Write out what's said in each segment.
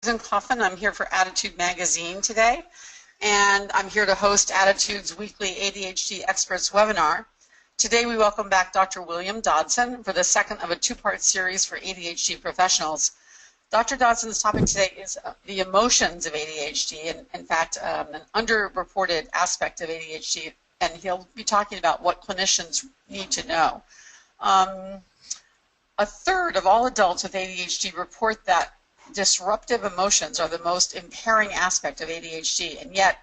Susan Coffin. I'm here for ADDitude magazine today, and I'm here to host ADDitude's weekly ADHD Experts webinar. Today we welcome back Dr. William Dodson for the second of a two-part series for ADHD professionals. Dr. Dodson's topic today is the emotions of ADHD, and in fact an underreported aspect of ADHD, and he'll be talking about what clinicians need to know. A third of all adults with ADHD report that disruptive emotions are the most impairing aspect of ADHD, and yet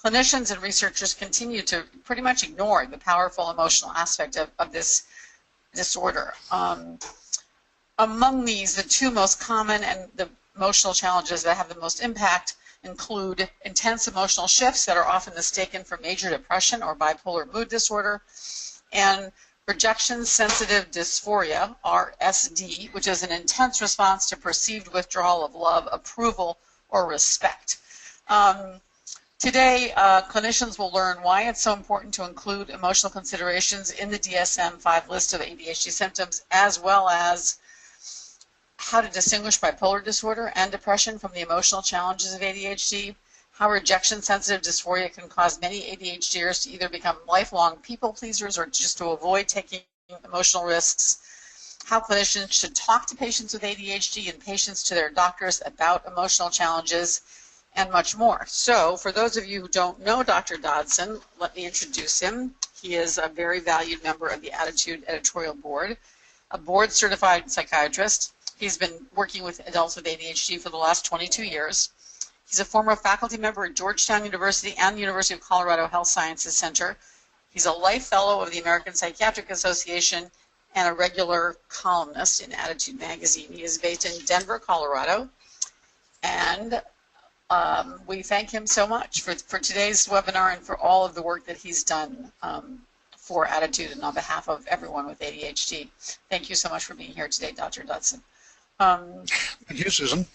clinicians and researchers continue to pretty much ignore the powerful emotional aspect of this disorder. Among these, the two most common and the emotional challenges that have the most impact include intense emotional shifts that are often mistaken for major depression or bipolar mood disorder, and rejection-sensitive dysphoria, RSD, which is an intense response to perceived withdrawal of love, approval, or respect. Today, clinicians will learn why it's so important to include emotional considerations in the DSM-5 list of ADHD symptoms, as well as how to distinguish bipolar disorder and depression from the emotional challenges of ADHD, how rejection-sensitive dysphoria can cause many ADHDers to either become lifelong people pleasers or just to avoid taking emotional risks, how clinicians should talk to patients with ADHD and patients to their doctors about emotional challenges, and much more. So, for those of you who don't know Dr. Dodson, let me introduce him. He is a very valued member of the ADDitude editorial board, a board-certified psychiatrist. He's been working with adults with ADHD for the last 22 years. He's a former faculty member at Georgetown University and the University of Colorado Health Sciences Center. He's a life fellow of the American Psychiatric Association and a regular columnist in ADDitude magazine. He is based in Denver, Colorado, and we thank him so much for today's webinar and for all of the work that he's done for ADDitude and on behalf of everyone with ADHD. Thank you so much for being here today, Dr. Dodson. Thank you, Susan.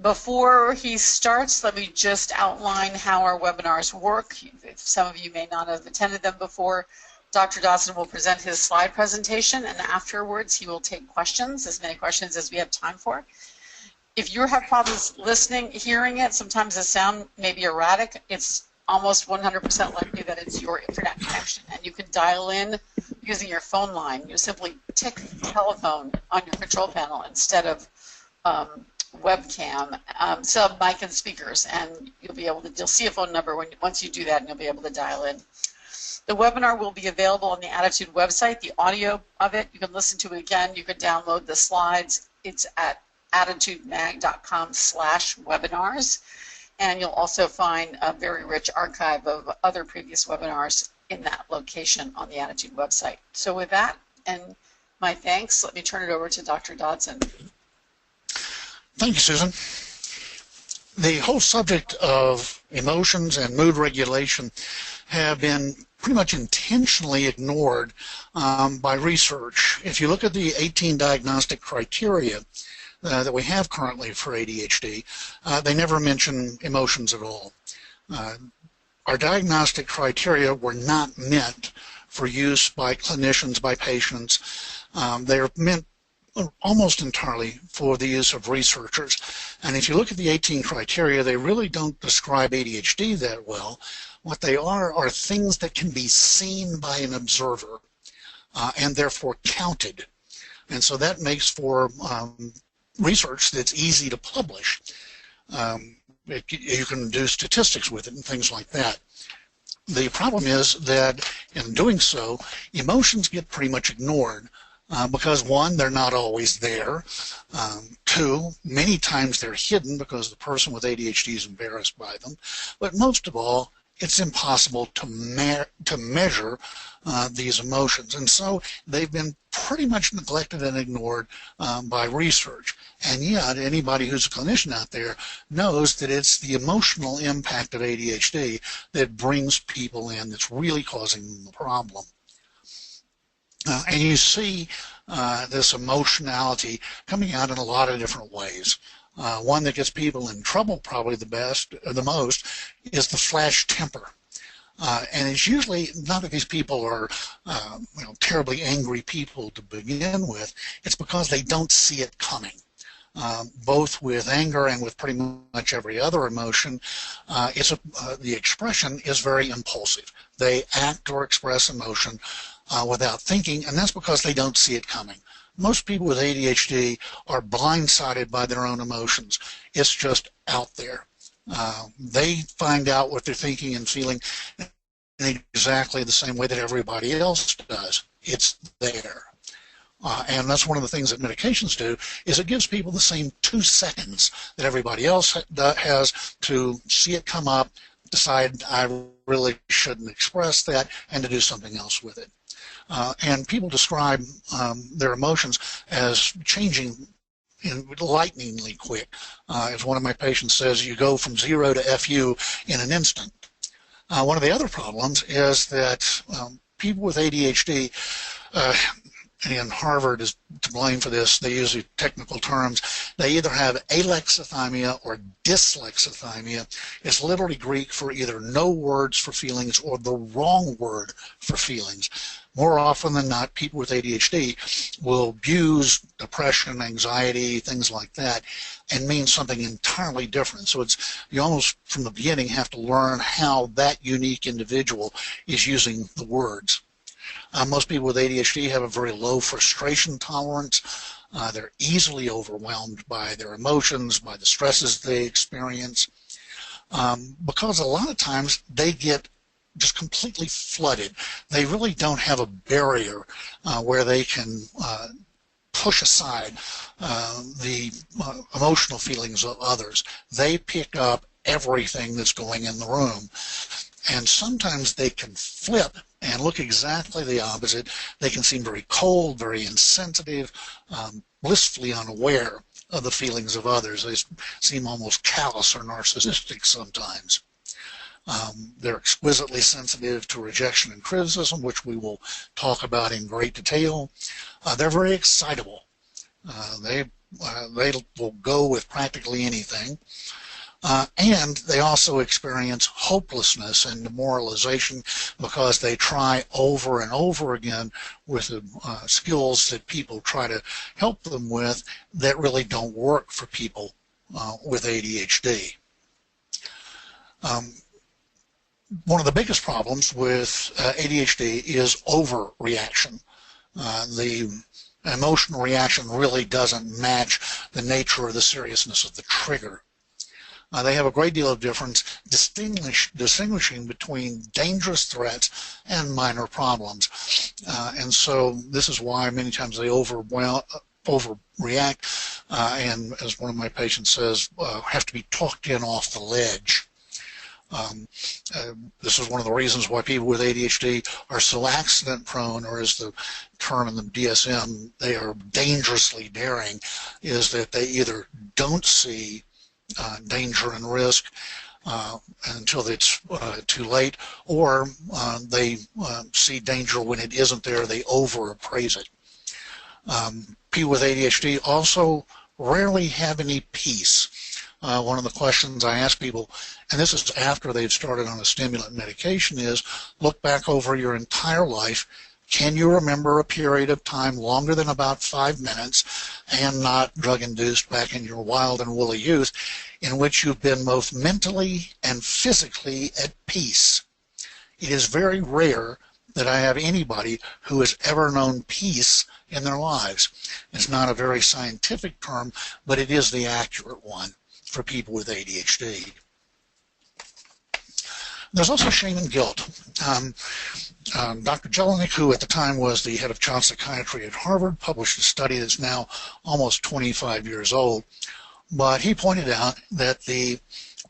Before he starts, let me just outline how our webinars work. Some of you may not have attended them before. Dr. Dodson will present his slide presentation, and afterwards he will take questions, as many questions as we have time for. If you have problems listening, hearing it, sometimes the sound may be erratic. It's almost 100% likely that it's your internet connection, and you can dial in using your phone line. You simply tick telephone on your control panel instead of webcam, sub mic and speakers, and you'll see a phone number once you do that, and you'll be able to dial in. The webinar will be available on the ADDitude website. The audio of it, you can listen to it again. You can download the slides. It's at additudemag.com/webinars, and you'll also find a very rich archive of other previous webinars in that location on the ADDitude website. So with that, and my thanks, let me turn it over to Dr. Dodson. Thank you, Susan. The whole subject of emotions and mood regulation have been pretty much intentionally ignored by research. If you look at the 18 diagnostic criteria that we have currently for ADHD, they never mention emotions at all. Our diagnostic criteria were not meant for use by clinicians, by patients. They're meant almost entirely for the use of researchers. And if you look at the 18 criteria, they really don't describe ADHD that well. What they are things that can be seen by an observer and therefore counted. And so that makes for research that's easy to publish. You can do statistics with it and things like that. The problem is that in doing so, emotions get pretty much ignored because, one, they're not always there. Two, many times they're hidden because the person with ADHD is embarrassed by them. But most of all, it's impossible to measure these emotions. And so they've been pretty much neglected and ignored by research. And yet, anybody who's a clinician out there knows that it's the emotional impact of ADHD that brings people in that's really causing them the problem. And you see this emotionality coming out in a lot of different ways. One that gets people in trouble probably the most is the flash temper. And it's usually not that these people are terribly angry people to begin with. It's because they don't see it coming. both with anger and with pretty much every other emotion, the expression is very impulsive. They act or express emotion without thinking, and that's because they don't see it coming. Most people with ADHD are blindsided by their own emotions. It's just out there. They find out what they're thinking and feeling in exactly the same way that everybody else does. It's there. And that's one of the things that medications do, is it gives people the same 2 seconds that everybody else has to see it come up, decide I really shouldn't express that, and to do something else with it. And people describe their emotions as changing lightningly quick. As one of my patients says, you go from 0 to FU in an instant. One of the other problems is that people with ADHD, and Harvard is to blame for this, they use the technical terms, they either have alexithymia or dyslexithymia. It's literally Greek for either no words for feelings or the wrong word for feelings. More often than not, people with ADHD will abuse depression, anxiety, things like that, and mean something entirely different. So you almost from the beginning have to learn how that unique individual is using the words. Most people with ADHD have a very low frustration tolerance. They're easily overwhelmed by their emotions, by the stresses they experience, because a lot of times they get just completely flooded. They really don't have a barrier where they can push aside the emotional feelings of others. They pick up everything that's going in the room. And sometimes they can flip and look exactly the opposite. They can seem very cold, very insensitive, blissfully unaware of the feelings of others. They seem almost callous or narcissistic sometimes. They're exquisitely sensitive to rejection and criticism, which we will talk about in great detail. They're very excitable. They will go with practically anything. And they also experience hopelessness and demoralization because they try over and over again with the skills that people try to help them with that really don't work for people with ADHD. One of the biggest problems with ADHD is overreaction. The emotional reaction really doesn't match the nature or the seriousness of the trigger. They have a great deal of difference distinguishing between dangerous threats and minor problems. And so this is why many times they overreact, and as one of my patients says, have to be talked in off the ledge. This is one of the reasons why people with ADHD are so accident prone, or as the term in the DSM, they are dangerously daring, is that they either don't see danger and risk until it's too late, or they see danger when it isn't there, they over-appraise it. People with ADHD also rarely have any peace. One of the questions I ask people, and this is after they've started on a stimulant medication, is look back over your entire life. Can you remember a period of time longer than about 5 minutes, and not drug-induced back in your wild and woolly youth, in which you've been both mentally and physically at peace? It is very rare that I have anybody who has ever known peace in their lives. It's not a very scientific term, but it is the accurate one for people with ADHD. There's also shame and guilt. Dr. Jelinek, who at the time was the head of child psychiatry at Harvard, published a study that's now almost 25 years old, but he pointed out that the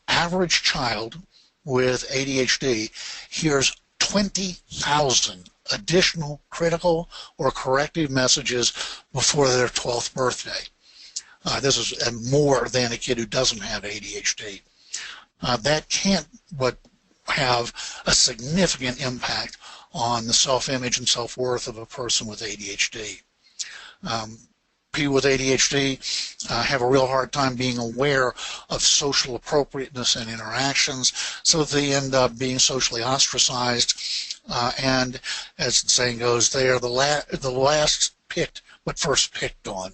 average child with ADHD hears 20,000 additional critical or corrective messages before their 12th birthday. This is more than a kid who doesn't have ADHD. That can't but have a significant impact on the self-image and self-worth of a person with ADHD. People with ADHD have a real hard time being aware of social appropriateness and interactions, so they end up being socially ostracized, and as the saying goes, they are the last picked but first picked on.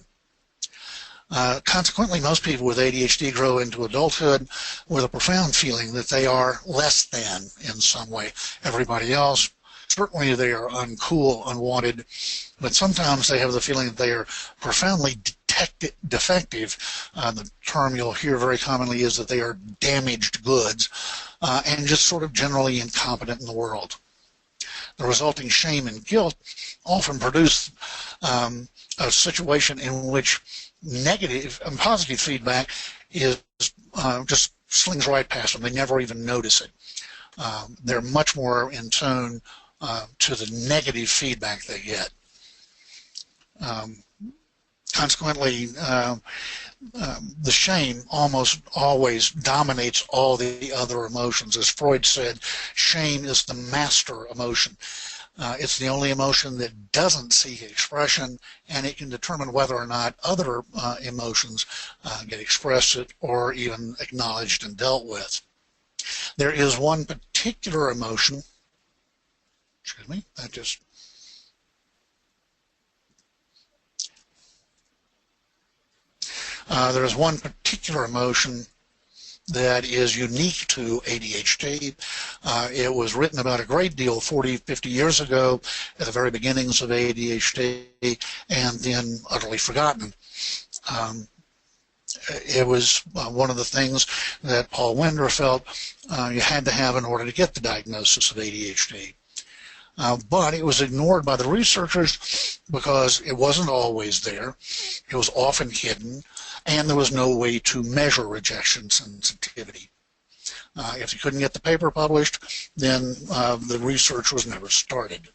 Consequently, most people with ADHD grow into adulthood with a profound feeling that they are less than in some way everybody else. Certainly they are uncool, unwanted, but sometimes they have the feeling that they are profoundly defective. The term you'll hear very commonly is that they are damaged goods and just sort of generally incompetent in the world. The resulting shame and guilt often produce a situation in which negative and positive feedback is just slings right past them. They never even notice it. They're much more in tune to the negative feedback they get. Consequently, the shame almost always dominates all the other emotions. As Freud said, shame is the master emotion. It's the only emotion that doesn't seek expression, and it can determine whether or not other emotions get expressed or even acknowledged and dealt with. There is one particular emotion, there is one particular emotion that is unique to ADHD. It was written about a great deal 40, 50 years ago at the very beginnings of ADHD and then utterly forgotten. It was one of the things that Paul Winder felt you had to have in order to get the diagnosis of ADHD. But it was ignored by the researchers because it wasn't always there. It was often hidden, and there was no way to measure rejection sensitivity. If you couldn't get the paper published, then the research was never started.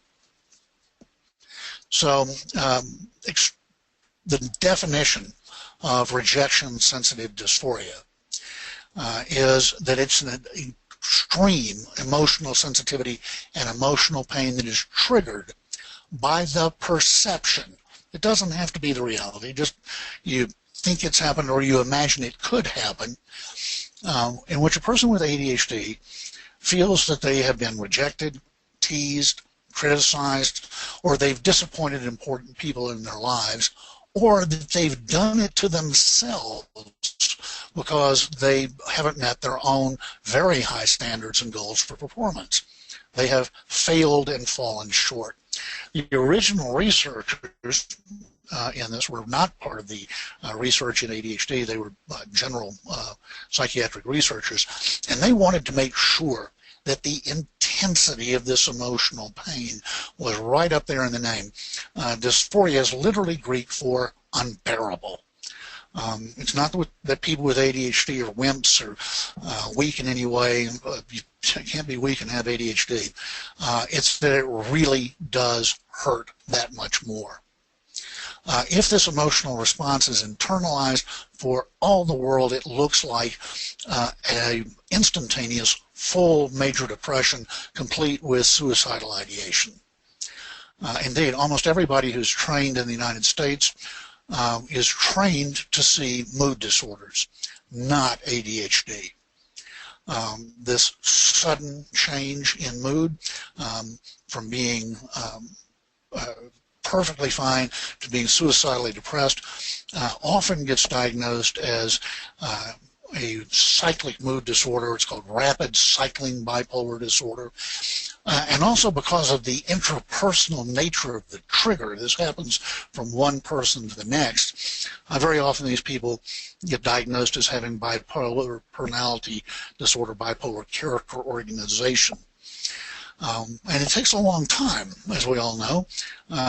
So the definition of rejection-sensitive dysphoria is that it's an extreme emotional sensitivity and emotional pain that is triggered by the perception. It doesn't have to be the reality. Just you think it's happened or you imagine it could happen, in which a person with ADHD feels that they have been rejected, teased, criticized, or they've disappointed important people in their lives, or that they've done it to themselves because they haven't met their own very high standards and goals for performance. They have failed and fallen short. The original researchers in this were not part of the research in ADHD. They were general psychiatric researchers, and they wanted to make sure that the intensity of this emotional pain was right up there in the name. Dysphoria is literally Greek for unbearable. It's not that people with ADHD are wimps or weak in any way. You can't be weak and have ADHD. It's that it really does hurt that much more. If this emotional response is internalized, for all the world it looks like a instantaneous full major depression complete with suicidal ideation. Indeed, almost everybody who's trained in the United States is trained to see mood disorders, not ADHD. This sudden change in mood from being perfectly fine to being suicidally depressed often gets diagnosed as a cyclic mood disorder. It's called rapid cycling bipolar disorder. And also because of the interpersonal nature of the trigger, this happens from one person to the next. Very often these people get diagnosed as having bipolar personality disorder, bipolar character organization. And it takes a long time, as we all know,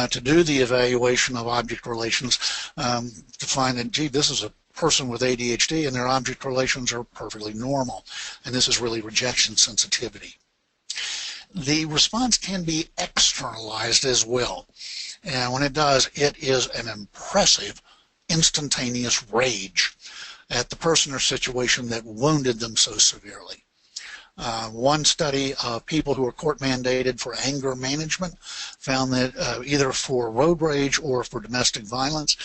to do the evaluation of object relations to find that, gee, this is a person with ADHD and their object relations are perfectly normal. And this is really rejection sensitivity. The response can be externalized as well. And when it does, it is an impressive instantaneous rage at the person or situation that wounded them so severely. One study of people who were court mandated for anger management found that either for road rage or for domestic violence,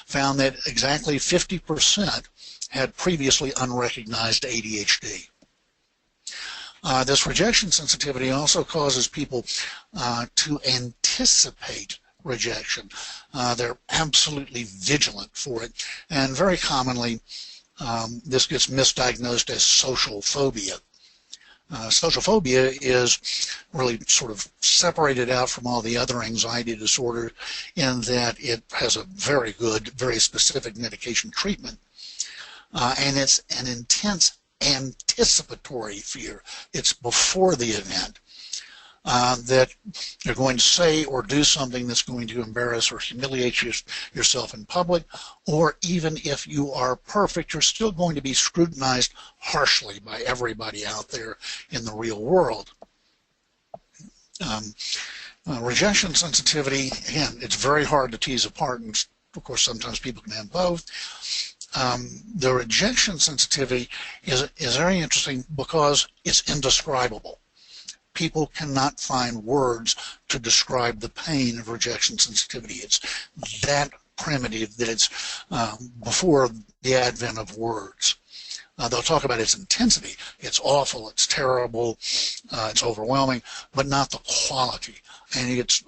found that exactly 50% had previously unrecognized ADHD. This rejection sensitivity also causes people to anticipate rejection. They're absolutely vigilant for it, and very commonly this gets misdiagnosed as social phobia. Social phobia is really sort of separated out from all the other anxiety disorders in that it has a very good, very specific medication treatment. And it's an intense anticipatory fear. It's before the event that you're going to say or do something that's going to embarrass or humiliate yourself in public, or even if you are perfect, you're still going to be scrutinized harshly by everybody out there in the real world. Rejection sensitivity, again, it's very hard to tease apart, and of course sometimes people can have both. The rejection sensitivity is very interesting because it's indescribable. People cannot find words to describe the pain of rejection sensitivity. It's that primitive that it's before the advent of words. They'll talk about its intensity. It's awful, it's terrible, it's overwhelming, but not the quality. And it's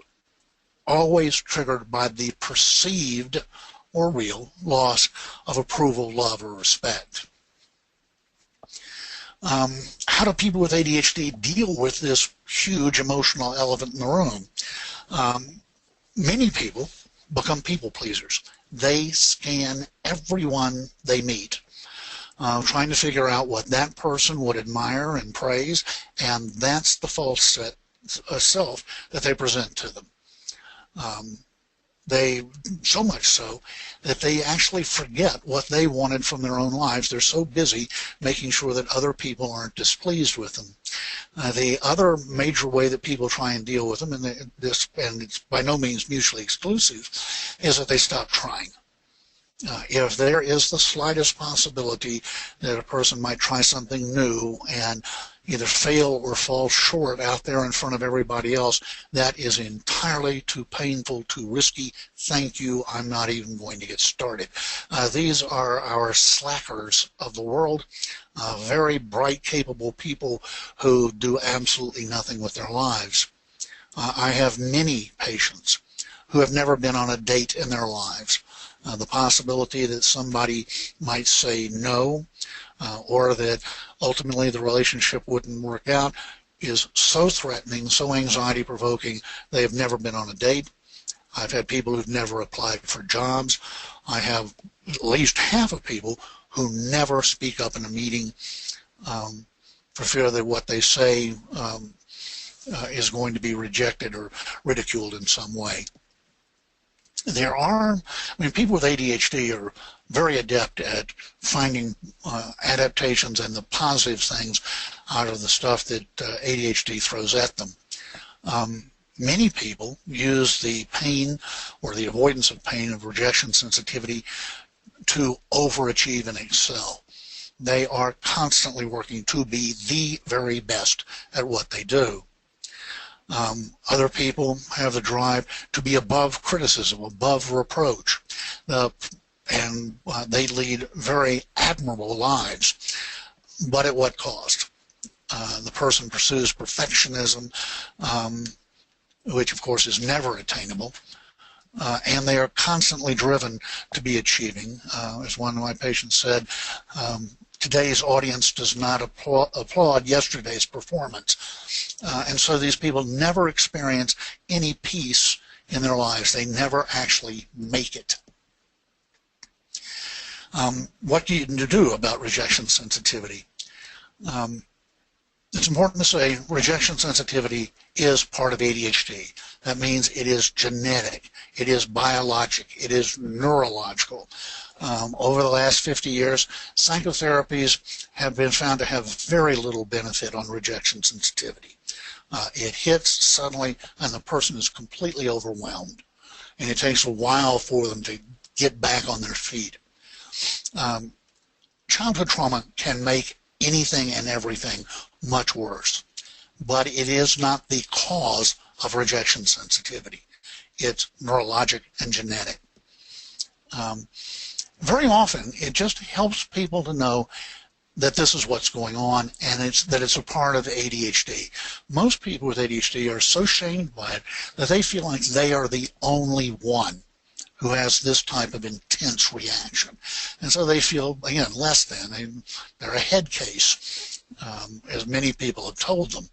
always triggered by the perceived or real loss of approval, love, or respect. How do people with ADHD deal with this huge emotional elephant in the room? Many people become people pleasers. They scan everyone they meet, trying to figure out what that person would admire and praise, and that's the false self that they present to them. They, so much so that they actually forget what they wanted from their own lives. They're so busy making sure that other people aren't displeased with them. The other major way that people try and deal with them, and it's by no means mutually exclusive, is that they stop trying. If there is the slightest possibility that a person might try something new and either fail or fall short out there in front of everybody else, that is entirely too painful, too risky. Thank you, I'm not even going to get started. These are our slackers of the world, very bright, capable people who do absolutely nothing with their lives. I have many patients who have never been on a date in their lives. The possibility that somebody might say no, or that ultimately the relationship wouldn't work out, is so threatening, so anxiety-provoking, they have never been on a date. I've had people who've never applied for jobs. I have at least half of people who never speak up in a meeting for fear that what they say is going to be rejected or ridiculed in some way. There are, people with ADHD are very adept at finding adaptations and the positive things out of the stuff that ADHD throws at them. Many people use the pain or the avoidance of pain of rejection sensitivity to overachieve and excel. They are constantly working to be the very best at what they do. Other people have the drive to be above criticism, above reproach, and they lead very admirable lives, but at what cost? The person pursues perfectionism, which of course is never attainable, and they are constantly driven to be achieving. As one of my patients said, today's audience does not applaud yesterday's performance. And so these people never experience any peace in their lives. They never actually make it. What do you do about rejection sensitivity? It's important to say rejection sensitivity is part of ADHD. That means it is genetic, it is biologic, it is neurological. Over the last 50 years, psychotherapies have been found to have very little benefit on rejection sensitivity. It hits suddenly and the person is completely overwhelmed, and it takes a while for them to get back on their feet. Childhood trauma can make anything and everything much worse, but it is not the cause of rejection sensitivity. It's neurologic and genetic. Very often, it just helps people to know that this is what's going on, and that it's a part of ADHD. Most people with ADHD are so shamed by it that they feel like they are the only one who has this type of intense reaction. And so they feel, again, less than. They're a head case, as many people have told them.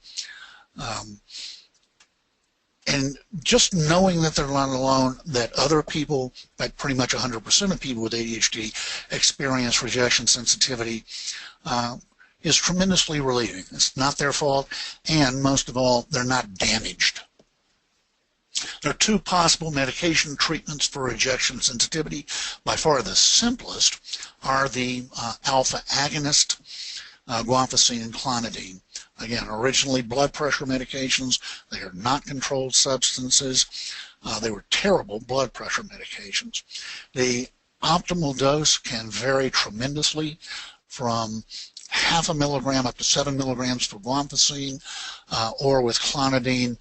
And just knowing that they're not alone, that other people, like pretty much 100% of people with ADHD, experience rejection sensitivity, is tremendously relieving. It's not their fault, and most of all, they're not damaged. There are two possible medication treatments for rejection sensitivity. By far the simplest are the alpha agonist, guanfacine and clonidine. Again, originally blood pressure medications. They are not controlled substances. They were terrible blood pressure medications. The optimal dose can vary tremendously from half a milligram up to 7 milligrams for guanfacine, or with clonidine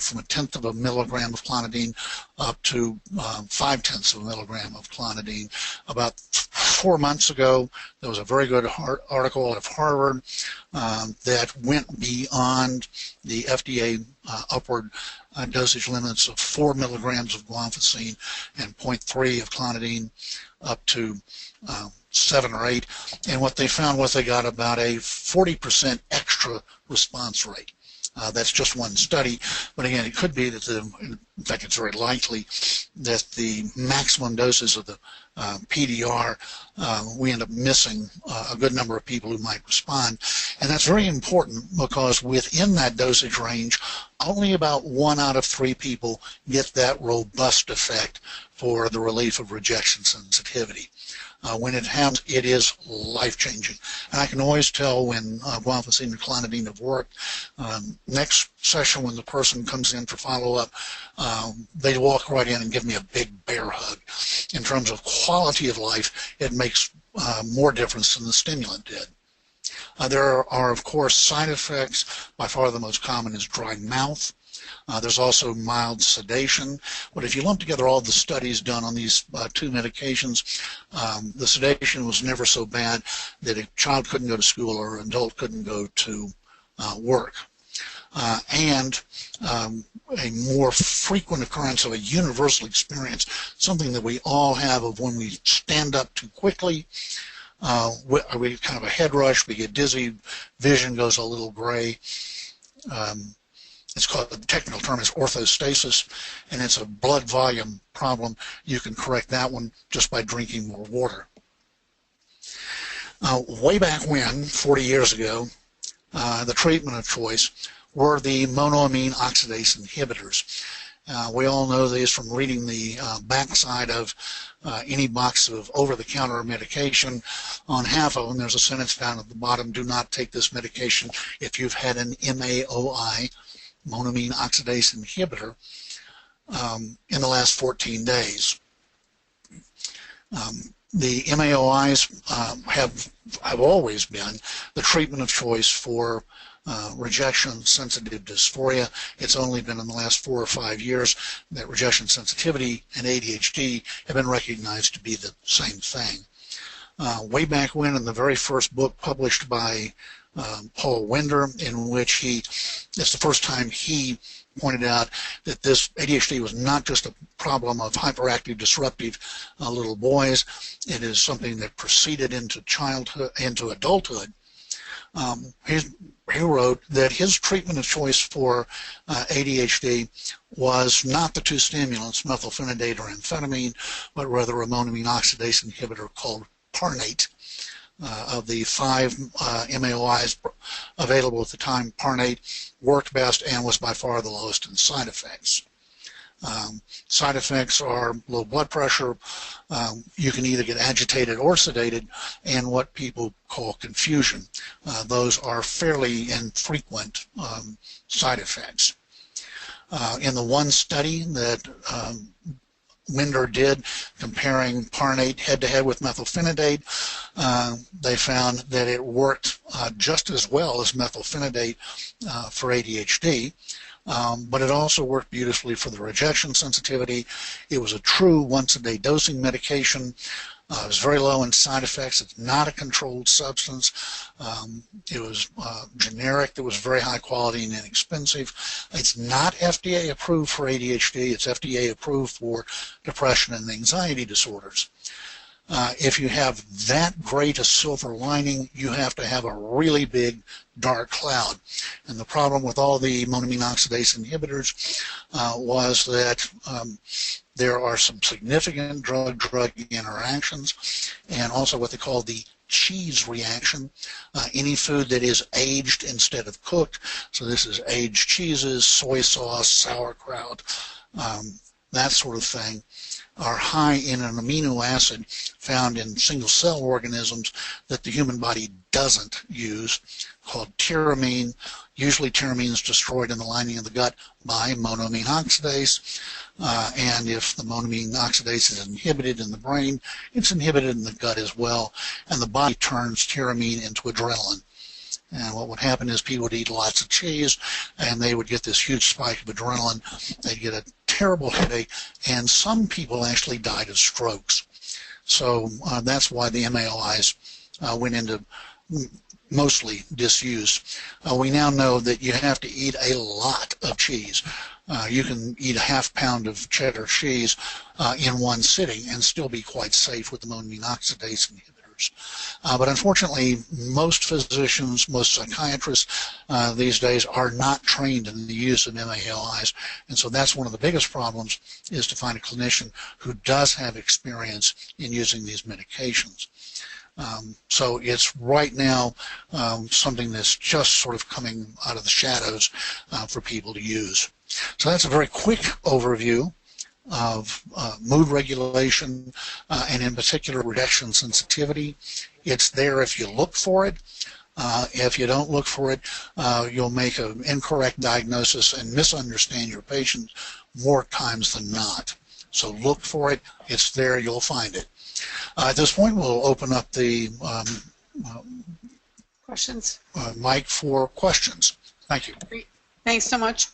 from 1/10 of a milligram of clonidine up to 5/10 of a milligram of clonidine. About 4 months ago, there was a very good article out of Harvard that went beyond the FDA upward dosage limits of 4 milligrams of guanfacine and 0.3 of clonidine up to 7 or 8, and what they found was they got about a 40% extra response rate. That's just one study, but again, it could be that in fact, it's very likely that the maximum doses of the PDR, we end up missing a good number of people who might respond, and that's very important because within that dosage range, only about 1 out of 3 people get that robust effect for the relief of rejection sensitivity. When it happens, it is life-changing. And I can always tell when guanfacine and clonidine have worked. Next session, when the person comes in for follow-up, they walk right in and give me a big bear hug. In terms of quality of life, it makes more difference than the stimulant did. There are, of course, side effects. By far the most common is dry mouth. There's also mild sedation, but if you lump together all the studies done on these 2 medications, the sedation was never so bad that a child couldn't go to school or an adult couldn't go to work. And a more frequent occurrence of a universal experience, something that we all have of when we stand up too quickly, we kind of a head rush, we get dizzy, vision goes a little gray. It's called, the technical term is orthostasis, and it's a blood volume problem. You can correct that one just by drinking more water. Way back when, 40 years ago, the treatment of choice were the monoamine oxidase inhibitors. We all know these from reading the backside of any box of over-the-counter medication. On half of them, there's a sentence down at the bottom, do not take this medication if you've had an MAOI, monoamine oxidase inhibitor, in the last 14 days. The MAOIs have always been the treatment of choice for rejection-sensitive dysphoria. It's only been in the last 4 or 5 years that rejection sensitivity and ADHD have been recognized to be the same thing. Way back when, in the very first book published by Paul Winder, in which it's the first time he pointed out that this ADHD was not just a problem of hyperactive, disruptive little boys. It is something that proceeded into childhood, into adulthood. He wrote that his treatment of choice for ADHD was not the 2 stimulants, methylphenidate or amphetamine, but rather a monoamine oxidase inhibitor called Parnate. Of the 5 MAOIs available at the time, Parnate worked best and was by far the lowest in side effects. Side effects are low blood pressure. You can either get agitated or sedated, and what people call confusion. Those are fairly infrequent side effects. In the one study that Winder did, comparing Parnate head-to-head with methylphenidate, they found that it worked just as well as methylphenidate for ADHD, but it also worked beautifully for the rejection sensitivity. It was a true once-a-day dosing medication. It was very low in side effects. It's not a controlled substance. It was generic. It was very high quality and inexpensive. It's not FDA approved for ADHD. It's FDA approved for depression and anxiety disorders. If you have that great a silver lining, you have to have a really big dark cloud. And the problem with all the monoamine oxidase inhibitors was that there are some significant drug-drug interactions, and also what they call the cheese reaction. Any food that is aged instead of cooked, so this is aged cheeses, soy sauce, sauerkraut, that sort of thing, are high in an amino acid found in single-cell organisms that the human body doesn't use, called tyramine. Usually tyramine is destroyed in the lining of the gut by monoamine oxidase, and if the monoamine oxidase is inhibited in the brain, it's inhibited in the gut as well, and the body turns tyramine into adrenaline. And what would happen is people would eat lots of cheese, and they would get this huge spike of adrenaline. They'd get a terrible headache, and some people actually died of strokes. So that's why the MAOIs went into mostly disuse. We now know that you have to eat a lot of cheese. You can eat a half pound of cheddar cheese in one sitting and still be quite safe with the monoamine oxidase inhibitors. But unfortunately, most physicians, most psychiatrists these days are not trained in the use of MAOIs, and so that's one of the biggest problems, is to find a clinician who does have experience in using these medications. So it's right now something that's just sort of coming out of the shadows for people to use. So that's a very quick overview of mood regulation, and in particular rejection sensitivity. It's there if you look for it. If you don't look for it, you'll make an incorrect diagnosis and misunderstand your patient more times than not. So look for it. It's there. You'll find it. At this point, we'll open up the questions. Mic for questions. Thank you. Great. Thanks so much.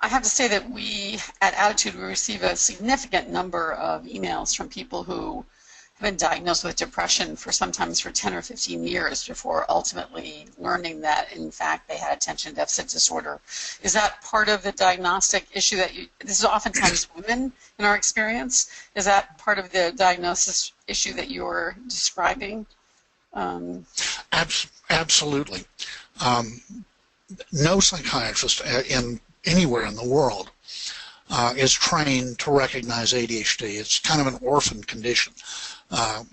I have to say that we at ADDitude, we receive a significant number of emails from people who have been diagnosed with depression for sometimes for 10 or 15 years before ultimately learning that in fact they had attention deficit disorder. Is that part of the diagnostic issue that you, this is oftentimes women in our experience, is that part of the diagnosis issue that you're describing? Absolutely. No psychiatrist anywhere in the world is trained to recognize ADHD. It's kind of an orphan condition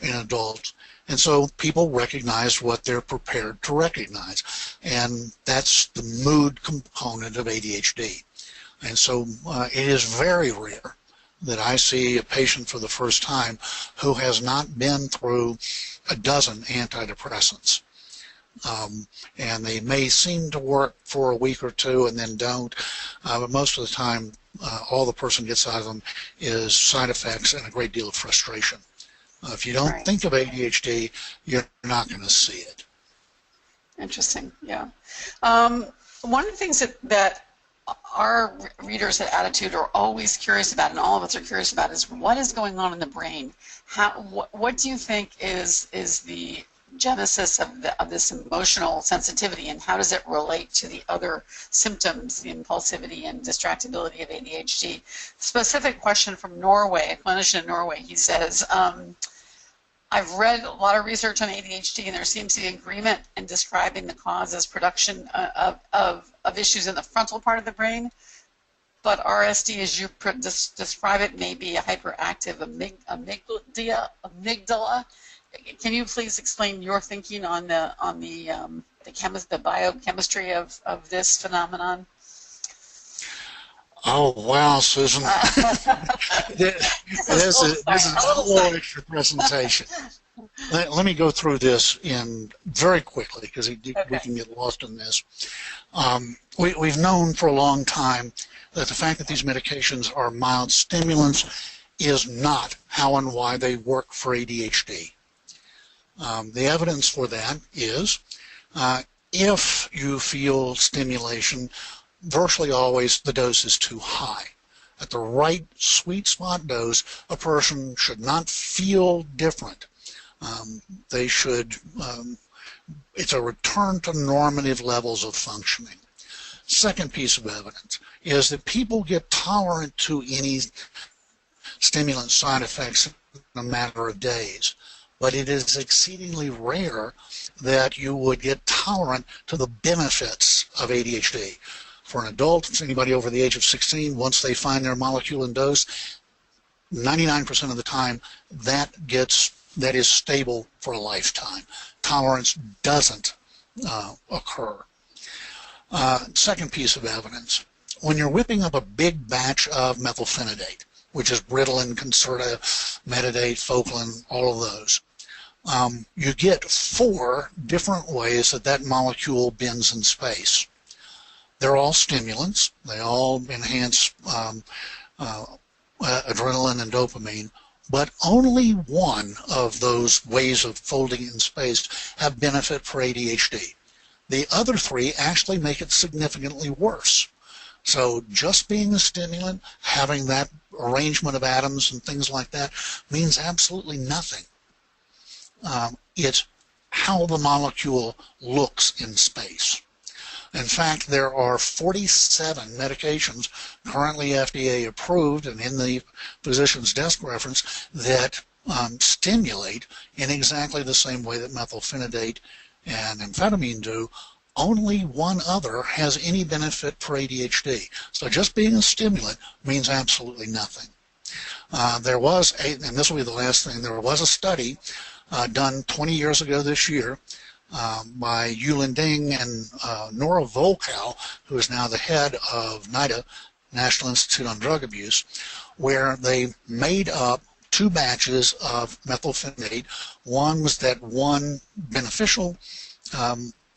in adults. And so people recognize what they're prepared to recognize. And that's the mood component of ADHD. And so it is very rare that I see a patient for the first time who has not been through a dozen antidepressants. And they may seem to work for a week or two and then don't, but most of the time all the person gets out of them is side effects and a great deal of frustration. If you don't think of ADHD, you're not going to see it. Interesting, yeah. One of the things that our readers at ADDitude are always curious about, and all of us are curious about, is what is going on in the brain? What do you think is the genesis of this emotional sensitivity, and how does it relate to the other symptoms, the impulsivity and distractibility of ADHD? Specific question from Norway, a clinician in Norway. He says, I've read a lot of research on ADHD, and there seems to be agreement in describing the cause as production of issues in the frontal part of the brain, but RSD, as you describe it, may be a hyperactive amygdala. Can you please explain your thinking on the biochemistry of this phenomenon? Oh, wow, Susan. This is a whole extra presentation. Let me go through this very quickly, because we can get lost in this. We've known for a long time that the fact that these medications are mild stimulants is not how and why they work for ADHD. The evidence for that is if you feel stimulation, virtually always the dose is too high. at the right sweet spot dose, a person should not feel different. They should, it's a return to normative levels of functioning. Second piece of evidence is that people get tolerant to any stimulant side effects in a matter of days, but it is exceedingly rare that you would get tolerant to the benefits of ADHD. For an adult, anybody over the age of 16, once they find their molecule and dose, 99% of the time that is stable for a lifetime. Tolerance doesn't occur. Second piece of evidence, when you're whipping up a big batch of methylphenidate, which is Ritalin, Concerta, Metadate, Focalin, all of those, you get 4 different ways that molecule bends in space. They're all stimulants. They all enhance adrenaline and dopamine, but only one of those ways of folding in space have benefit for ADHD. The other 3 actually make it significantly worse. So just being a stimulant, having that arrangement of atoms and things like that, means absolutely nothing. It's how the molecule looks in space. In fact, there are 47 medications currently FDA approved and in the physician's desk reference that stimulate in exactly the same way that methylphenidate and amphetamine do. Only one other has any benefit for ADHD. So just being a stimulant means absolutely nothing. There was and this will be the last thing, there was a study done 20 years ago this year by Yulin Ding and Nora Volkow, who is now the head of NIDA, National Institute on Drug Abuse, where they made up 2 batches of methylphenidate. One was that one beneficial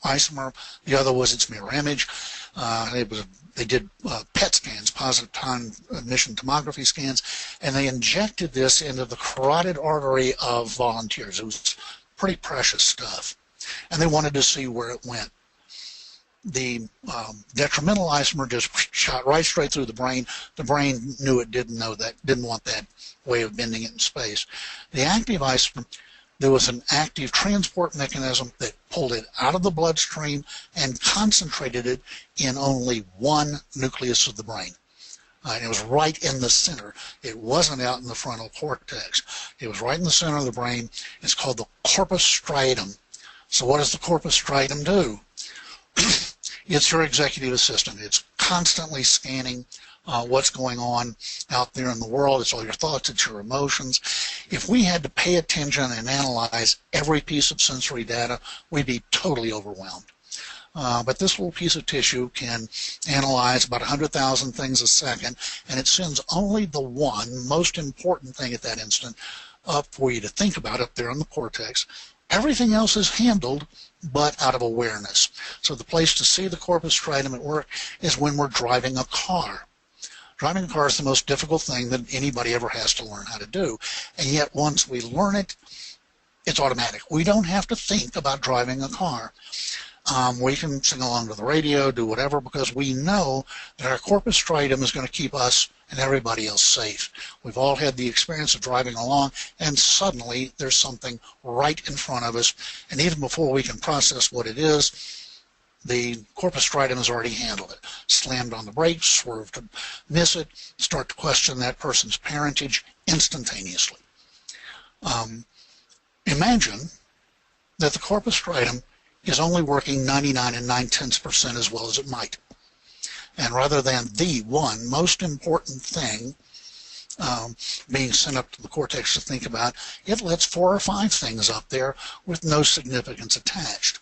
isomer, the other was its mirror image. They did PET scans, positive time emission tomography scans, and they injected this into the carotid artery of volunteers. It was pretty precious stuff, and they wanted to see where it went. The detrimental isomer just shot right straight through the brain. The brain knew it didn't want that way of bending it in space. The active isomer, there was an active transport mechanism that pulled it out of the bloodstream and concentrated it in only one nucleus of the brain. And it was right in the center. It wasn't out in the frontal cortex. It was right in the center of the brain. It's called the corpus striatum. So what does the corpus striatum do? It's your executive assistant. It's constantly scanning what's going on out there in the world. It's all your thoughts, it's your emotions. If we had to pay attention and analyze every piece of sensory data, we'd be totally overwhelmed. But this little piece of tissue can analyze about 100,000 things a second, and it sends only the one most important thing at that instant up for you to think about up there in the cortex. Everything else is handled, but out of awareness. So the place to see the corpus striatum at work is when we're driving a car. Driving a car is the most difficult thing that anybody ever has to learn how to do. And yet once we learn it, it's automatic. We don't have to think about driving a car. We can sing along to the radio, do whatever, because we know that our corpus striatum is going to keep us and everybody else safe. We've all had the experience of driving along, and suddenly there's something right in front of us, and even before we can process what it is, the corpus striatum has already handled it. Slammed on the brakes, swerved to miss it, start to question that person's parentage instantaneously. Imagine that the corpus striatum is only working 99 9/10% as well as it might. And rather than the one most important thing being sent up to the cortex to think about, it lets 4 or 5 things up there with no significance attached.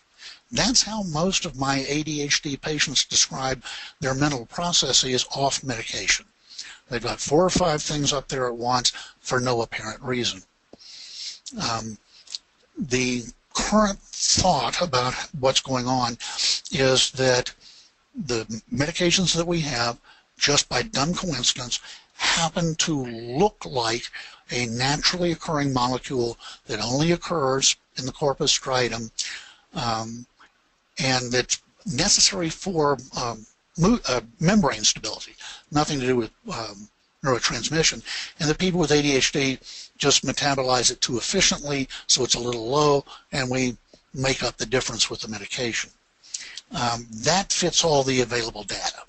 That's how most of my ADHD patients describe their mental processes off medication. They've got 4 or 5 things up there at once for no apparent reason. The current thought about what's going on is that the medications that we have, just by dumb coincidence, happen to look like a naturally occurring molecule that only occurs in the corpus striatum, and that's necessary for membrane stability. Nothing to do with neurotransmission. And the people with ADHD just metabolize it too efficiently, so it's a little low, and we make up the difference with the medication. That fits all the available data.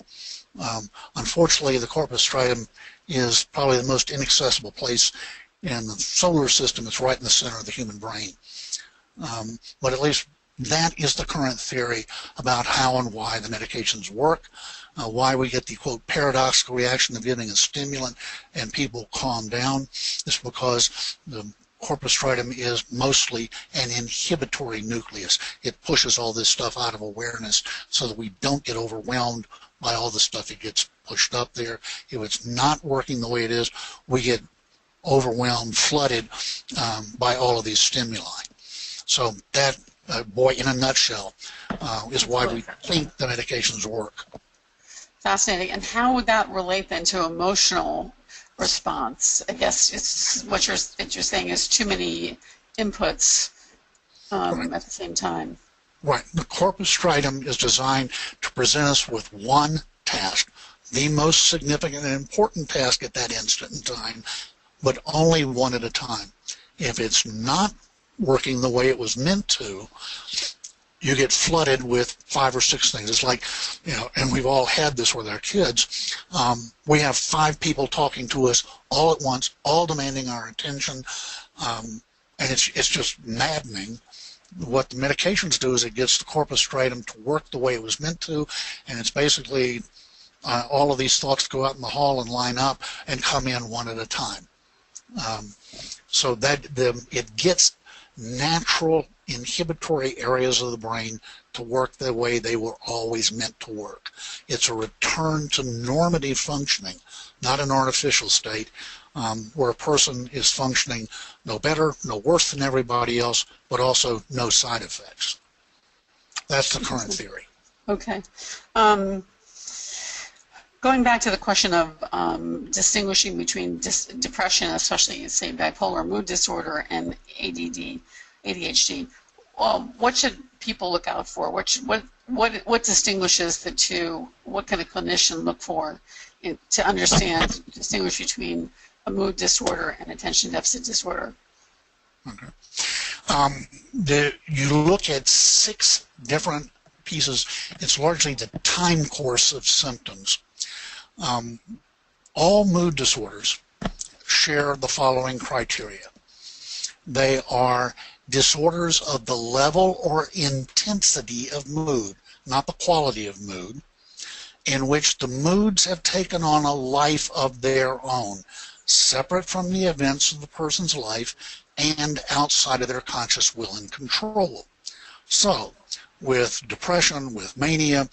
Unfortunately, the corpus striatum is probably the most inaccessible place in the solar system. It's right in the center of the human brain. But at least that is the current theory about how and why the medications work, why we get the, quote, paradoxical reaction of giving a stimulant and people calm down. It's because the corpus striatum is mostly an inhibitory nucleus. It pushes all this stuff out of awareness so that we don't get overwhelmed by all the stuff that gets pushed up there. If it's not working the way it is, we get overwhelmed, flooded by all of these stimuli. So that, boy, in a nutshell, is why we think the medications work. Fascinating. And how would that relate then to emotional response? I guess it's what you're saying is too many inputs Right. at the same time. Right. The corpus striatum is designed to present us with one task, the most significant and important task at that instant in time, but only one at a time. If it's not working the way it was meant to, you get flooded with 5 or 6 things. It's like, and we've all had this with our kids. We have 5 people talking to us all at once, all demanding our attention, and it's just maddening. What the medications do is it gets the corpus striatum to work the way it was meant to, and it's basically all of these thoughts go out in the hall and line up and come in one at a time. So that it gets natural inhibitory areas of the brain to work the way they were always meant to work. It's a return to normative functioning, not an artificial state where a person is functioning no better, no worse than everybody else, but also no side effects. That's the current theory. Okay. Going back to the question of distinguishing between depression, especially, say, bipolar mood disorder, and ADHD, what should people look out for? What distinguishes the two? What can a clinician look for to understand, distinguish between a mood disorder and attention deficit disorder? Okay. You look at 6 different pieces. It's largely the time course of symptoms. All mood disorders share the following criteria. They are disorders of the level or intensity of mood, not the quality of mood, in which the moods have taken on a life of their own, separate from the events of the person's life and outside of their conscious will and control. So, with depression, with mania,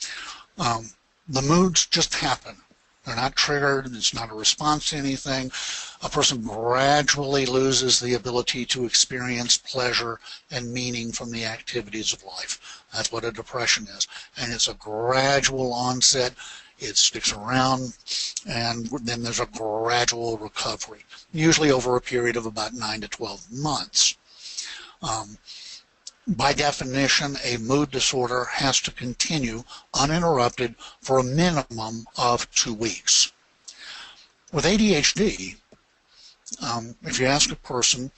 the moods just happen. They're not triggered. It's not a response to anything. A person gradually loses the ability to experience pleasure and meaning from the activities of life. That's what a depression is. And it's a gradual onset. It sticks around, and then there's a gradual recovery, usually over a period of about 9 to 12 months. By definition, a mood disorder has to continue uninterrupted for a minimum of 2 weeks. With ADHD, if you ask a person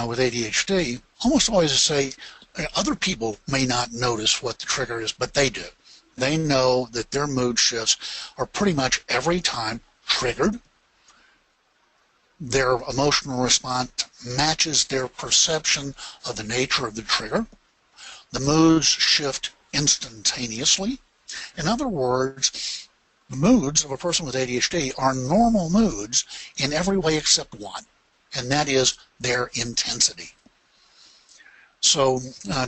with ADHD, almost always say other people may not notice what the trigger is, but they do. They know that their mood shifts are pretty much every time triggered. Their emotional response matches their perception of the nature of the trigger. The moods shift instantaneously. In other words, the moods of a person with ADHD are normal moods in every way except one, and that is their intensity. So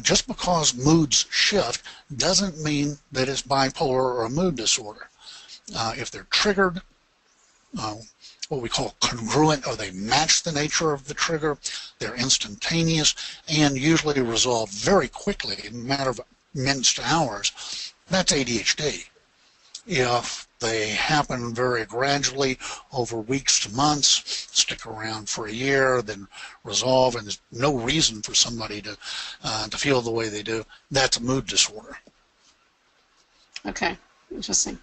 just because moods shift doesn't mean that it's bipolar or a mood disorder. If they're triggered, what we call congruent, or they match the nature of the trigger, they're instantaneous and usually resolve very quickly in a matter of minutes to hours, that's ADHD. If they happen very gradually over weeks to months, stick around for a year, then resolve, and there's no reason for somebody to feel the way they do, that's a mood disorder. Okay, interesting.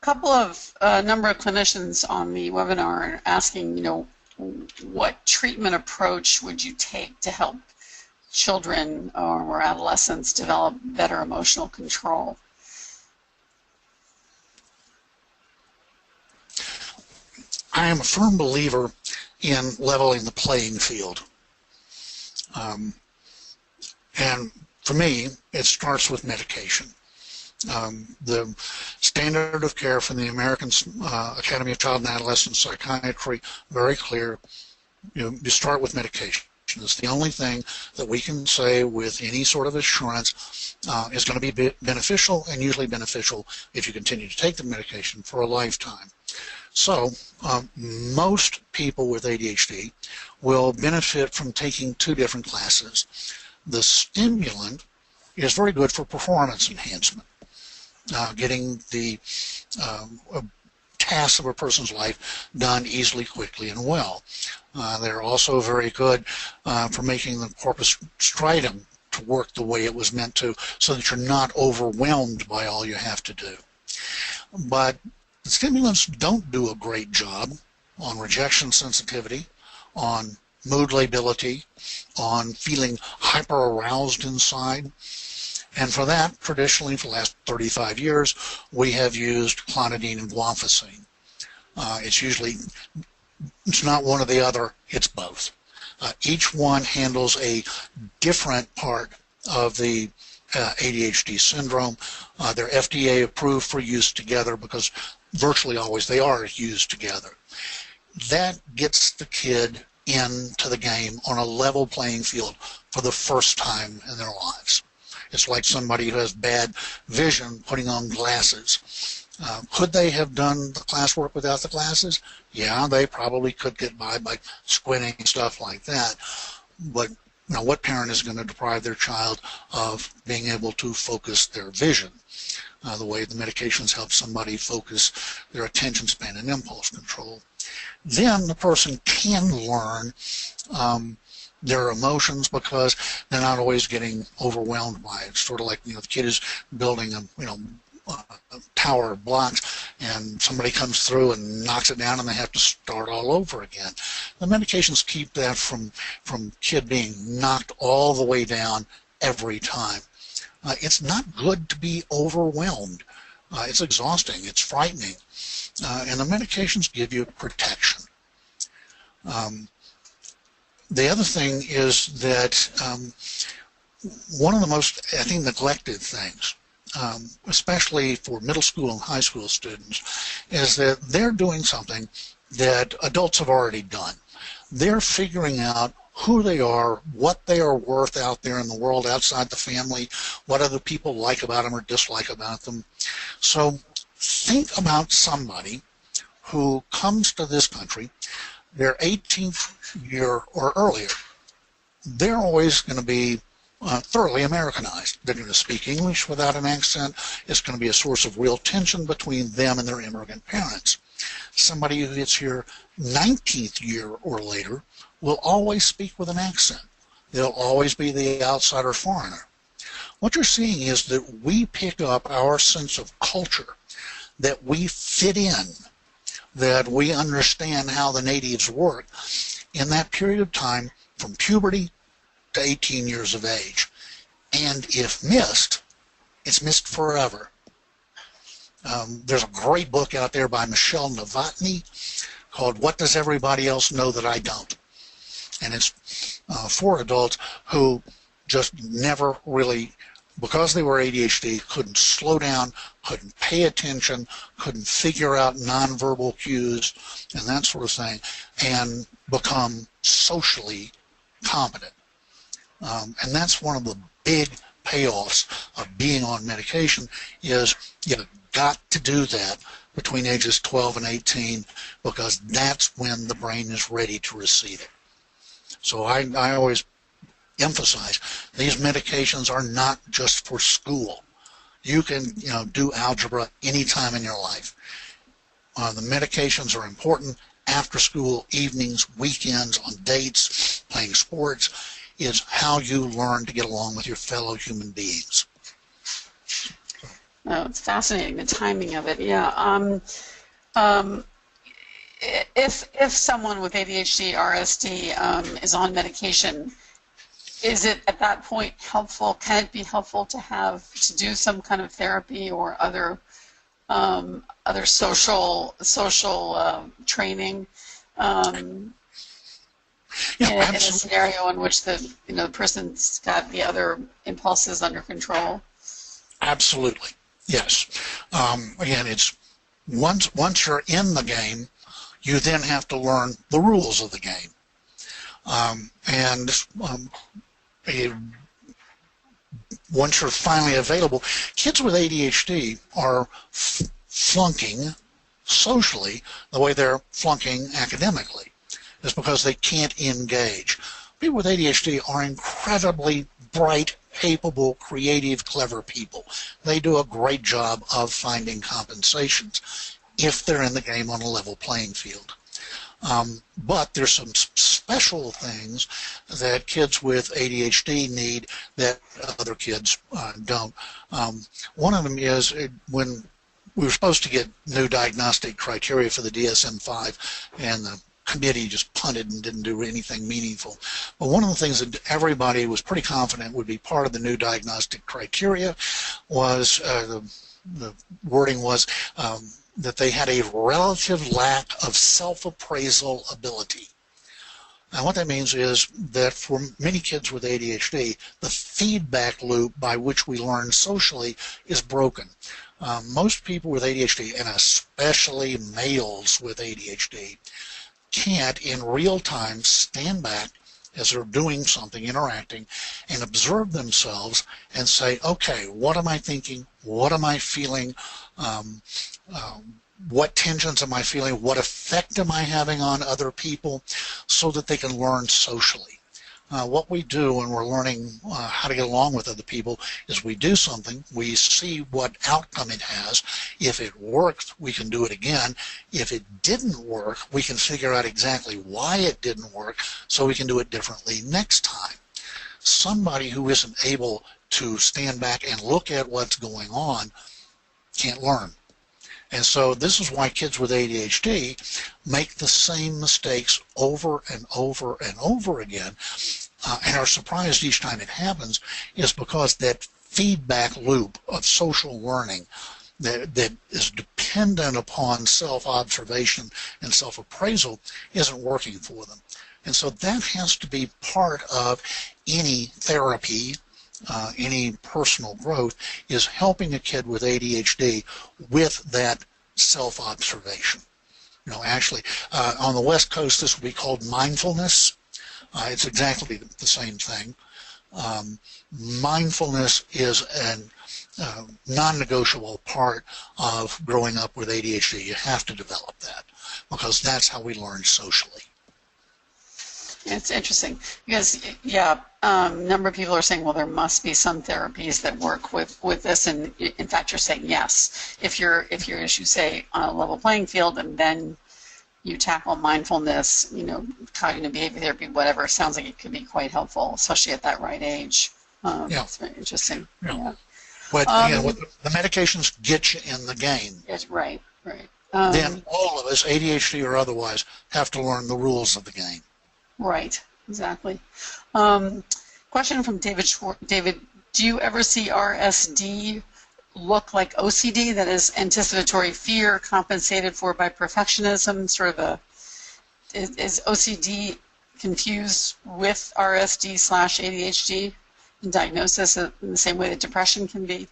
couple of number of clinicians on the webinar are asking, what treatment approach would you take to help children or adolescents develop better emotional control? I am a firm believer in leveling the playing field. And for me, it starts with medication. The standard of care from the American Academy of Child and Adolescent Psychiatry, very clear. You start with medication. It's the only thing that we can say with any sort of assurance is going to be beneficial, and usually beneficial if you continue to take the medication for a lifetime. So most people with ADHD will benefit from taking two different classes. The stimulant is very good for performance enhancement, getting the tasks of a person's life done easily, quickly, and well. They're also very good for making the corpus striatum to work the way it was meant to, so that you're not overwhelmed by all you have to do. But the stimulants don't do a great job on rejection sensitivity, on mood lability, on feeling hyper-aroused inside. And for that, traditionally, for the last 35 years, we have used clonidine and guanfacine. It's not one or the other, it's both. Each one handles a different part of the ADHD syndrome. They're FDA approved for use together because virtually always they are used together. That gets the kid into the game on a level playing field for the first time in their lives. It's like somebody who has bad vision putting on glasses. Could they have done the classwork without the glasses? Yeah, they probably could get by squinting and stuff like that. But what parent is going to deprive their child of being able to focus their vision? The way the medications help somebody focus their attention span and impulse control. Then the person can learn their emotions because they're not always getting overwhelmed by it. Sort of like the kid is building a tower of blocks, and somebody comes through and knocks it down, and they have to start all over again. The medications keep that from kid being knocked all the way down every time. It's not good to be overwhelmed. It's exhausting. It's frightening. And the medications give you protection. The other thing is that one of the most, I think, neglected things, especially for middle school and high school students, is that they're doing something that adults have already done. They're figuring out who they are, what they are worth out there in the world outside the family, what other people like about them or dislike about them. So think about somebody who comes to this country, their 18th year or earlier. They're always going to be thoroughly Americanized. They're going to speak English without an accent. It's going to be a source of real tension between them and their immigrant parents. Somebody who gets here 19th year or later will always speak with an accent. They'll always be the outsider foreigner. What you're seeing is that we pick up our sense of culture, that we fit in, that we understand how the natives work in that period of time from puberty to 18 years of age. And if missed, it's missed forever. There's a great book out there by Michelle Novotny called What Does Everybody Else Know That I Don't? And it's for adults who just never really, because they were ADHD, couldn't slow down, couldn't pay attention, couldn't figure out nonverbal cues and that sort of thing, and become socially competent. And that's one of the big payoffs of being on medication is you've got to do that between ages 12 and 18 because that's when the brain is ready to receive it. So I always emphasize these medications are not just for school. You can do algebra anytime in your life. The medications are important after school, evenings, weekends, on dates, playing sports. Is how you learn to get along with your fellow human beings. Oh, it's fascinating, the timing of it. Yeah. Um, if someone with ADHD, RSD is on medication, is it at that point helpful? Can it be helpful to do some kind of therapy or other social training Yeah, in a scenario in which the person's got the other impulses under control? absolutely. Yes. Again, it's once you're in the game, you then have to learn the rules of the game. And once you're finally available, kids with ADHD are flunking socially the way they're flunking academically. It's because they can't engage. People with ADHD are incredibly bright, capable, creative, clever people. They do a great job of finding compensations if they're in the game on a level playing field. But there's some special things that kids with ADHD need that other kids don't. One of them is when we were supposed to get new diagnostic criteria for the DSM-5, and the committee just punted and didn't do anything meaningful. But one of the things that everybody was pretty confident would be part of the new diagnostic criteria was the wording was that they had a relative lack of self-appraisal ability. Now what that means is that for many kids with ADHD, the feedback loop by which we learn socially is broken. Most people with ADHD, and especially males with ADHD, can't in real time stand back as they're doing something, interacting, and observe themselves and say, okay, what am I thinking? What am I feeling? What tensions am I feeling? What effect am I having on other people? So that they can learn socially. What we do when we're learning how to get along with other people is we do something, we see what outcome it has. If it worked, we can do it again. If it didn't work, we can figure out exactly why it didn't work so we can do it differently next time. Somebody who isn't able to stand back and look at what's going on can't learn. And so this is why kids with ADHD make the same mistakes over and over and over again and are surprised each time it happens, is because that feedback loop of social learning that is dependent upon self-observation and self-appraisal isn't working for them. And so that has to be part of any therapy, any personal growth, is helping a kid with ADHD with that self-observation. You know, actually, on the West Coast, this would be called mindfulness. It's exactly the same thing. Mindfulness is a non-negotiable part of growing up with ADHD. You have to develop that because that's how we learn socially. It's interesting because, yeah, a number of people are saying, well, there must be some therapies that work with this, and in fact, you're saying yes. If your issues, say, on a level playing field, and then you tackle mindfulness, cognitive behavior therapy, whatever, sounds like it could be quite helpful, especially at that right age. Yeah. It's very interesting. Yeah. But again, the medications get you in the game. Yes, right. Then all of us, ADHD or otherwise, have to learn the rules of the game. Right, exactly. Question from David. David, do you ever see RSD look like OCD, that is anticipatory fear compensated for by perfectionism? Sort of is OCD confused with RSD/ADHD in diagnosis in the same way that depression can be?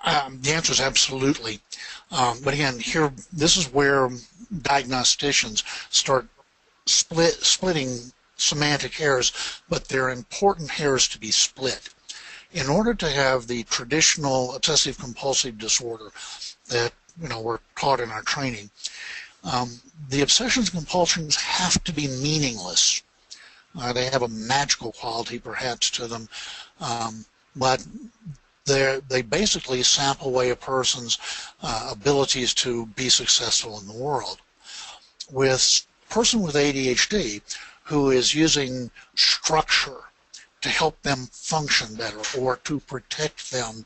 The answer is absolutely. But again, this is where diagnosticians start splitting semantic hairs, but they're important hairs to be split. In order to have the traditional obsessive compulsive disorder that we're taught in our training, the obsessions and compulsions have to be meaningless. They have a magical quality perhaps to them, but they basically sap away a person's abilities to be successful in the world. With a person with ADHD who is using structure to help them function better or to protect them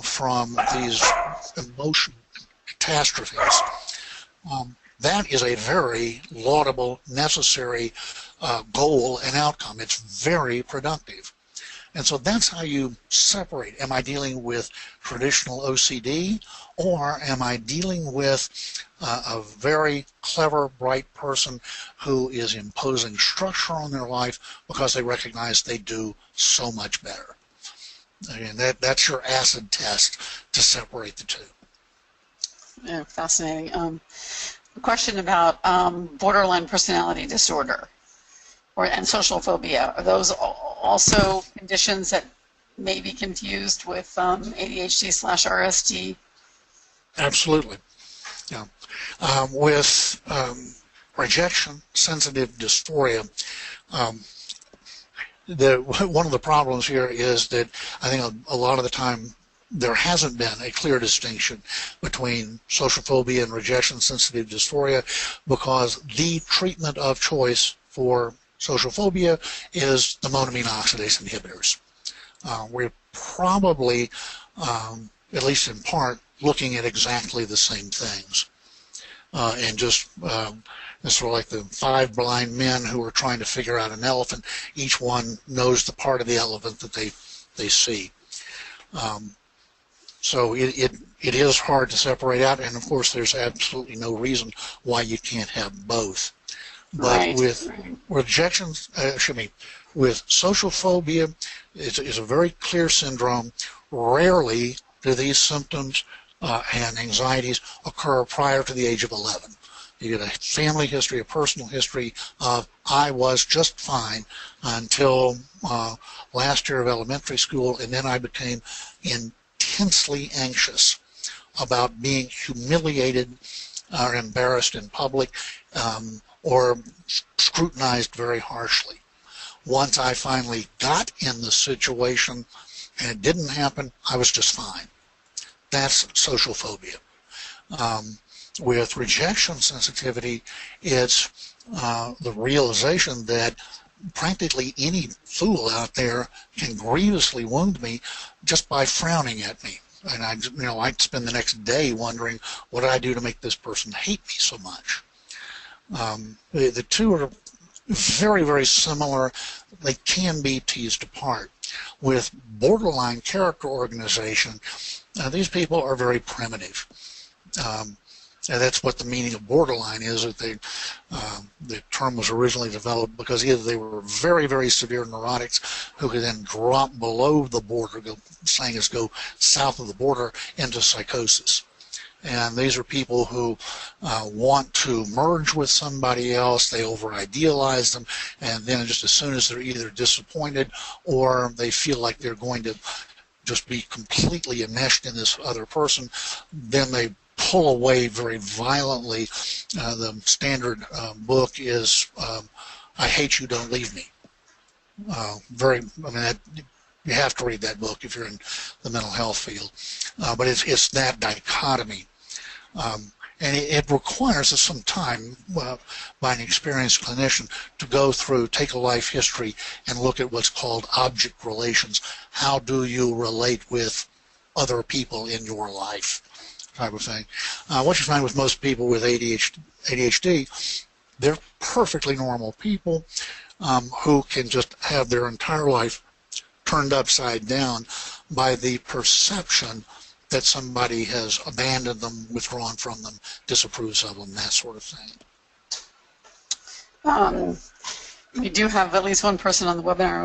from these emotional catastrophes. That is a very laudable, necessary goal and outcome. It's very productive. And so that's how you separate. Am I dealing with traditional OCD, or am I dealing with a very clever, bright person who is imposing structure on their life because they recognize they do so much better? And that's your acid test to separate the two. Yeah, fascinating. A question about borderline personality disorder and social phobia. Are those also conditions that may be confused with ADHD/RSD? Absolutely. Yeah. With rejection, sensitive dysphoria, one of the problems here is that I think a lot of the time there hasn't been a clear distinction between social phobia and rejection sensitive dysphoria, because the treatment of choice for social phobia is the monoamine oxidase inhibitors. We're probably, at least in part, looking at exactly the same things. And just it's sort of like the 5 blind men who are trying to figure out an elephant. Each one knows the part of the elephant that they see. So it is hard to separate out, and of course there's absolutely no reason why you can't have both. But with rejections, with social phobia, it's a very clear syndrome. Rarely do these symptoms and anxieties occur prior to the age of 11. You get a family history, a personal history of I was just fine until last year of elementary school, and then I became intensely anxious about being humiliated or embarrassed in public, or scrutinized very harshly. Once I finally got in the situation and it didn't happen, I was just fine. That's social phobia. With rejection sensitivity, it's the realization that practically any fool out there can grievously wound me just by frowning at me. And I'd spend the next day wondering, what did I do to make this person hate me so much? The two are very, very similar. They can be teased apart. With borderline character organization, these people are very primitive. And that's what the meaning of borderline is. That the term was originally developed because either they were very, very severe neurotics who could then drop below the border, go south of the border into psychosis. And these are people who want to merge with somebody else. They over-idealize them, and then just as soon as they're either disappointed or they feel like they're going to just be completely enmeshed in this other person, then they pull away very violently. The standard book is I Hate You, Don't Leave Me. You have to read that book if you're in the mental health field. But it's that dichotomy. And it requires some time by an experienced clinician to go through, take a life history, and look at what's called object relations. How do you relate with other people in your life? Type of thing. What you find with most people with ADHD, they're perfectly normal people who can just have their entire life turned upside down by the perception that somebody has abandoned them, withdrawn from them, disapproves of them, that sort of thing. We do have at least one person on the webinar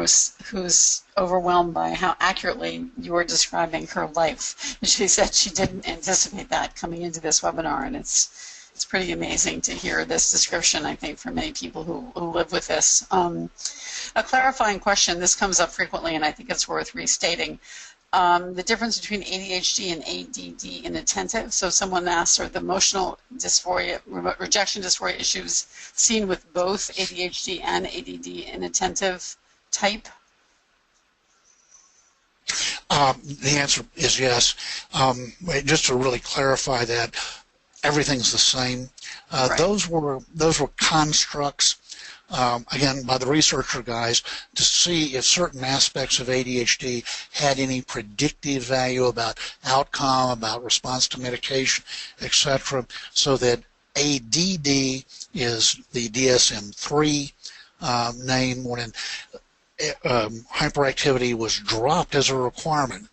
who's overwhelmed by how accurately you were describing her life. And she said she didn't anticipate that coming into this webinar, and it's pretty amazing to hear this description, I think, from many people who live with this. A clarifying question, this comes up frequently, and I think it's worth restating. The difference between ADHD and ADD inattentive. So someone asked, are the emotional dysphoria, rejection dysphoria issues seen with both ADHD and ADD inattentive type? The answer is yes. Just to really clarify that, everything's the same. Right. Those were constructs again, by the researcher guys, to see if certain aspects of ADHD had any predictive value about outcome, about response to medication, etc., so that ADD is the DSM-3 name when hyperactivity was dropped as a requirement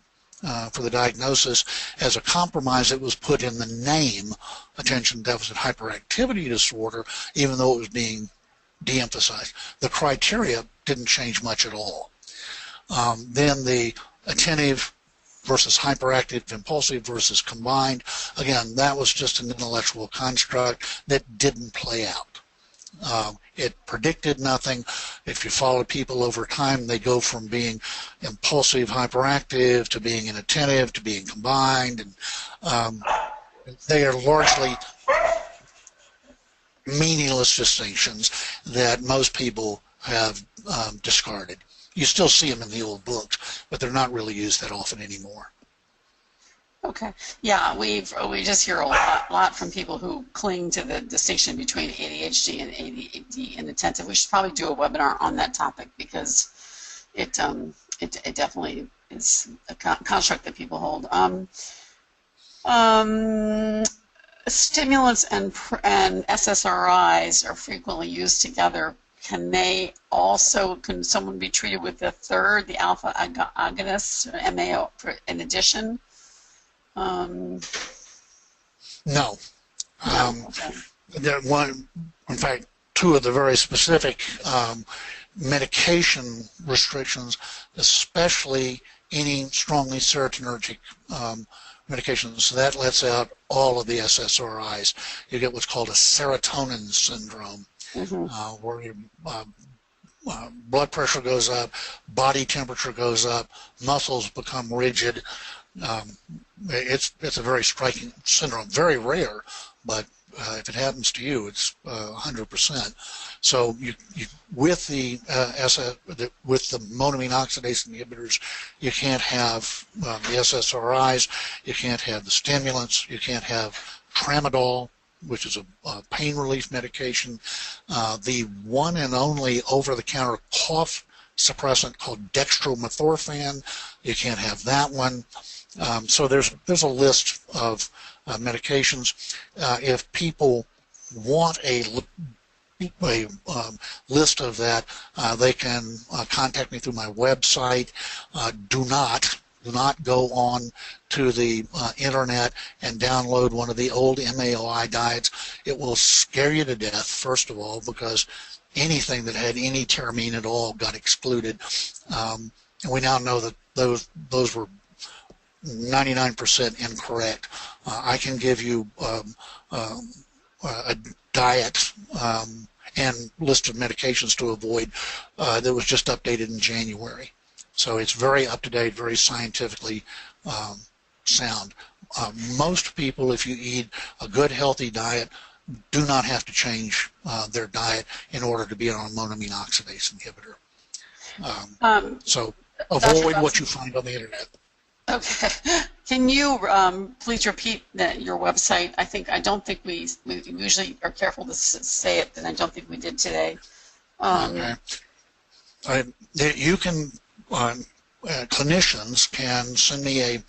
for the diagnosis. As a compromise, it was put in the name, attention deficit hyperactivity disorder, even though it was being de-emphasized. The criteria didn't change much at all. Then the attentive versus hyperactive, impulsive versus combined, again, that was just an intellectual construct that didn't play out. It predicted nothing. If you follow people over time, they go from being impulsive, hyperactive, to being inattentive, to being combined, and they are largely meaningless distinctions that most people have discarded. You still see them in the old books, but they're not really used that often anymore. Okay. Yeah, we just hear a lot from people who cling to the distinction between ADHD and ADD inattentive. We should probably do a webinar on that topic because it definitely is a construct that people hold. Stimulants and SSRIs are frequently used together. Can someone be treated with the third, the alpha agonist, MAO, in addition? No. Okay. In fact, two of the very specific medication restrictions, especially any strongly serotonergic medications. So that lets out all of the SSRIs. You get what's called a serotonin syndrome, where your blood pressure goes up, body temperature goes up, muscles become rigid. It's a very striking syndrome, very rare, but if it happens to you, it's 100%. So with the monoamine oxidase inhibitors, you can't have the SSRIs, you can't have the stimulants, you can't have tramadol, which is a pain relief medication. The one and only over-the-counter cough suppressant called dextromethorphan, you can't have that one. So there's a list of medications. If people want a list of that, they can contact me through my website. Do not go on to the internet and download one of the old MAOI diets. It will scare you to death, first of all, because anything that had any tyramine at all got excluded. And we now know that those were 99% incorrect. I can give you a diet and list of medications to avoid that was just updated in January. So it's very up-to-date, very scientifically sound. Most people, if you eat a good, healthy diet, do not have to change their diet in order to be on a monoamine oxidase inhibitor. So avoid what you find on the internet. Okay. Can you please repeat your website? I don't think we usually are careful to say it, and I don't think we did today. Okay. You can, clinicians can send me an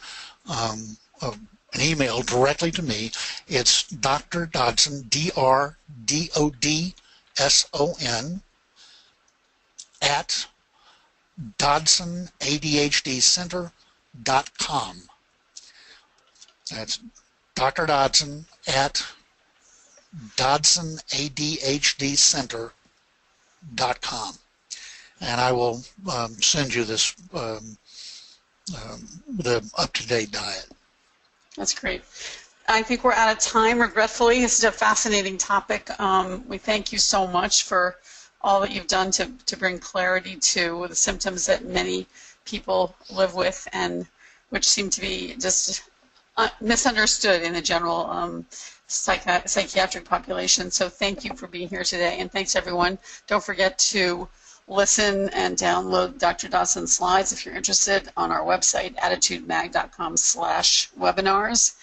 email directly to me. It's Dr. Dodson, DRDODSON, at DodsonADHDcenter.com. That's Dr. Dodson at DodsonADHDcenter.com. And I will send you this, the up-to-date diet. That's great. I think we're out of time, regretfully. This is a fascinating topic. We thank you so much for all that you've done to bring clarity to the symptoms that many people live with and which seem to be just misunderstood in the general psychiatric population. So thank you for being here today, and thanks everyone. Don't forget to listen and download Dr. Dodson's slides if you're interested on our website, attitudemag.com/webinars,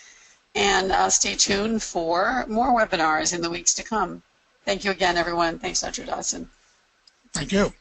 and stay tuned for more webinars in the weeks to come. Thank you again, everyone. Thanks, Dr. Dodson. Thank you.